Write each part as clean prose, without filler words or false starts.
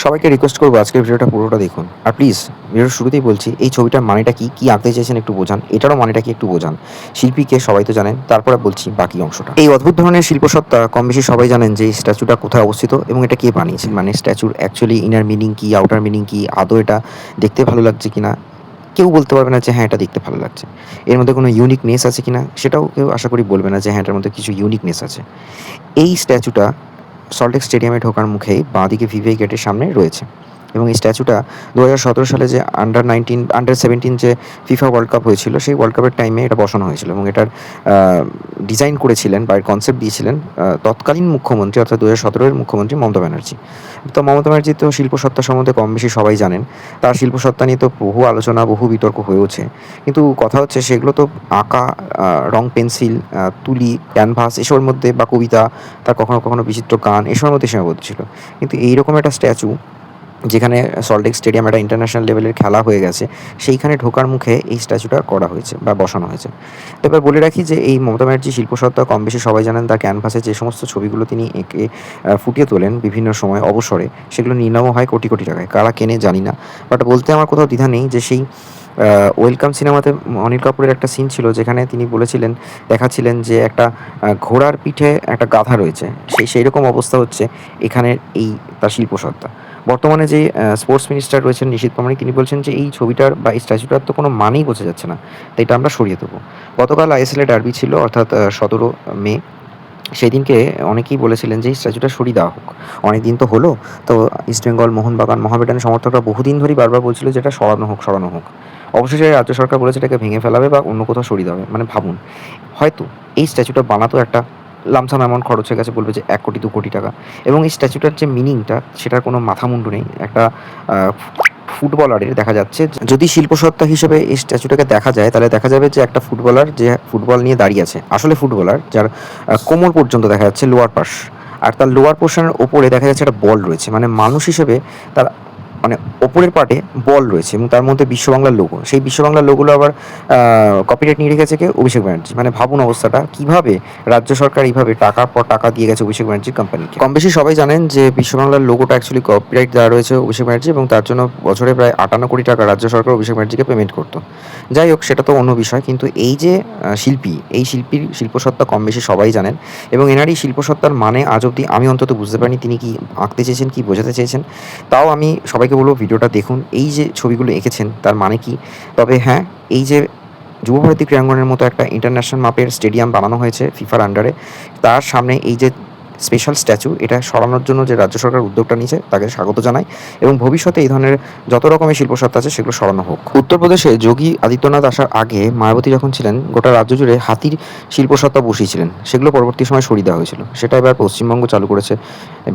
সবাইকে রিকোয়েস্ট করবো আজকের ভিডিওটা পুরোটা দেখুন। আর প্লিজ ভিডিওর শুরুতেই বলছি এই ছবিটার মানেটা কি আঁকতে চেয়েছেন একটু বোঝান। এটারও মানেটা কি একটু বোঝান। শিল্পীকে সবাই তো জানেন, তারপরে বলছি বাকি অংশটা। এই অদ্ভুত ধরনের শিল্পসত্তা কম বেশি সবাই জানেন যে এই স্ট্যাচুটা কোথায় অবস্থিত এবং এটা কে বানিয়েছে। মানে স্ট্যাচুর অ্যাকচুয়ালি ইনার মিনিং কি, আউটার মিনিং কি, আদৌ এটা দেখতে ভালো লাগছে কিনা কেউ বলতে পারবে না যে হ্যাঁ এটা দেখতে ভালো লাগছে। এর মধ্যে কোনো ইউনিকনেস আছে কিনা সেটাও কেউ আশা করি বলবে না যে হ্যাঁ এটার মধ্যে কিছু ইউনিকনেস আছে। এই স্ট্যাচুটা সল্টলেক স্টেডিয়ামে ঢোকার মুখেই বাঁদিকে ভিভিআই গেটের সামনে রয়েছে এবং এই স্ট্যাচুটা ২০১৭ সালে যে আন্ডার 17 যে ফিফা ওয়ার্ল্ড কাপ হয়েছিল সেই ওয়ার্ল্ড কাপের টাইমে এটা বসানো হয়েছিল এবং এটার ডিজাইন করেছিলেন বা এর কনসেপ্ট দিয়েছিলেন তৎকালীন মুখ্যমন্ত্রী অর্থাৎ ২০১৭-এর মুখ্যমন্ত্রী মমতা ব্যানার্জি। তো মমতা ব্যানার্জি তো শিল্পসত্তা সম্বন্ধে কম বেশি সবাই জানেন। তার শিল্পসত্তা নিয়ে তো বহু আলোচনা, বহু বিতর্ক হয়েওছে। কিন্তু কথা হচ্ছে সেগুলো তো আঁকা, রং পেন্সিল, তুলি, ক্যানভাস এসবের মধ্যে বা কবিতা, তার কখনো বিচিত্র গান এসবের মধ্যে সীমাবদ্ধ ছিল। কিন্তু এইরকম একটা স্ট্যাচু যেখানে সল্টলেক স্টেডিয়াম একটা ইন্টারন্যাশনাল লেভেলের খেলা হয়ে গেছে, সেইখানে ঢোকার মুখে এই স্ট্যাচুটা করা হয়েছে বা বসানো হয়েছে। তো এবার বলে রাখি যে এই মমতা ব্যানার্জি শিল্পসত্তা কম বেশি সবাই জানেন। তার ক্যানভাসে যে সমস্ত ছবিগুলো তিনি এঁকে ফুটিয়ে তোলেন বিভিন্ন সময় অবসরে, সেগুলো নিলামও হয় কোটি কোটি টাকায়। কারা কেনে জানি না, বাট বলতে আমার কোথাও দ্বিধা নেই যে সেই ওয়েলকাম সিনেমাতে অনিল কাপুরের একটা সিন ছিল যেখানে তিনি দেখাচ্ছিলেন যে একটা ঘোড়ার পিঠে একটা গাধা রয়েছে। সেইরকম অবস্থা হচ্ছে এখানের এই তার শিল্পসত্তা। বর্তমানে যে স্পোর্টস মিনিস্টার রয়েছেন নিশীথ প্রামাণিক, তিনি বলছেন যে এই ছবিটার বা এই স্ট্যাচুটার তো কোনো মানেই বোঝা যাচ্ছে না। তো এটা আমরা সরিয়ে দেবো। গতকাল আইএসএল ডার্বি ছিল অর্থাৎ ১৭ মে। সেদিনকে অনেকেই বলেছিলেন যে এই স্ট্যাচুটা সরিয়ে দেওয়া হোক। অনেকদিন তো হলো। তো ইস্টবেঙ্গল, মোহনবাগান, মোহামেডানের সমর্থকরা বহুদিন ধরেই বারবার বলছিল যে এটা সরানো হোক। অবশেষে রাজ্য সরকার বলেছে এটাকে ভেঙে ফেলাবে বা অন্য কোথাও সরিয়ে দেওয়া হবে। মানে ভাবুন, হয়তো এই স্ট্যাচুটা বানাতেও একটা লামসাম অ্যামাউন্ট খরচ হয়ে গেছে, বলবে যে ১ কোটি ২ কোটি টাকা এবং এই স্ট্যাচুটার যে মিনিংটা সেটার কোনো মাথামুন্ডু নেই। একটা আ ফুটবলারের দেখা যাচ্ছে যদি শিল্পসত্তা হিসেবে এই স্ট্যাচুটাকে দেখা যায় তাহলে দেখা যাবে যে একটা ফুটবলার যে ফুটবল নিয়ে দাঁড়িয়ে আছে, আসলে ফুটবলার যার কোমর পর্যন্ত দেখা যাচ্ছে লোয়ার পাশ। আর তার লোয়ার পোর্শনের ওপরে দেখা যাচ্ছে একটা বল রয়েছে। মানে মানুষ হিসেবে তার মানে ওপরের পার্টে বল রয়েছে এবং তার মধ্যে বিশ্ব বাংলার লোগো। সেই বিশ্ব বাংলার লোগোগুলো আবার কপিরাইট নিয়ে রেখেছে কে? অভিষেক ব্যানার্জি। মানে ভাবুন অবস্থাটা কিভাবে রাজ্য সরকার এইভাবে টাকার পর টাকা দিয়ে গেছে অভিষেক ব্যানার্জির কোম্পানিকে। কম বেশি সবাই জানেন যে বিশ্ব বাংলার লোগোটা অ্যাকচুয়ালি কপিরাইট দেওয়া রয়েছে অভিষেক ব্যানার্জি এবং তার জন্য বছরে প্রায় ৫৮ কোটি টাকা রাজ্য সরকার অভিষেক ব্যানার্জিকে পেমেন্ট করতো। যাই হোক সেটা তো অন্য বিষয়। কিন্তু এই যে শিল্পী, এই শিল্পীর শিল্পসত্তা কম বেশি সবাই জানেন এবং এনার এই শিল্পসত্তার মানে আজ অব্দি আমি অন্তত বুঝতে পারিনি তিনি কি আঁকতে চেয়েছেন, কি বোঝাতে চেয়েছেন। তাও আমি সবাইকে বলব ভিডিওটা দেখুন। এই যে ছবিগুলো এঁকেছেন তার মানে কি? তবে হ্যাঁ, এই যে যুবভারতী ক্রীড়াঙ্গনের মতো একটা ইন্টারন্যাশনাল মাপের স্টেডিয়াম বানানো হয়েছে ফিফার আন্ডারে, তার সামনে এই যে স্পেশাল স্ট্যাচু এটা সরানোর জন্য যে রাজ্য সরকার উদ্যোগটা নিয়েছে তাকে স্বাগত জানাই এবং ভবিষ্যতে এই ধরনের যত রকমের শিল্পসত্তা আছে সেগুলো সরানো হোক। উত্তরপ্রদেশে যোগী আদিত্যনাথ আসার আগে মায়াবতী যখন ছিলেন গোটা রাজ্য জুড়ে হাতির শিল্পসত্তা বসিয়েছিলেন। সেগুলো পরবর্তী সময় সরিয়ে দেওয়া হয়েছিল। সেটা এবার পশ্চিমবঙ্গ চালু করেছে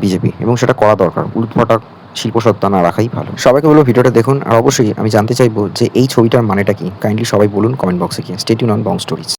বিজেপি এবং সেটা করা দরকার। উল্টোপাল্টা শিল্পসত্তা না রাখাই ভালো। সবাইকে বলবো ভিডিওটা দেখুন আর অবশ্যই আমি জানতে চাইবো যে এই ছবিটার মানেটা কি? কাইন্ডলি সবাই বলুন কমেন্ট বক্সে গিয়ে। Stay tune on Bong stories.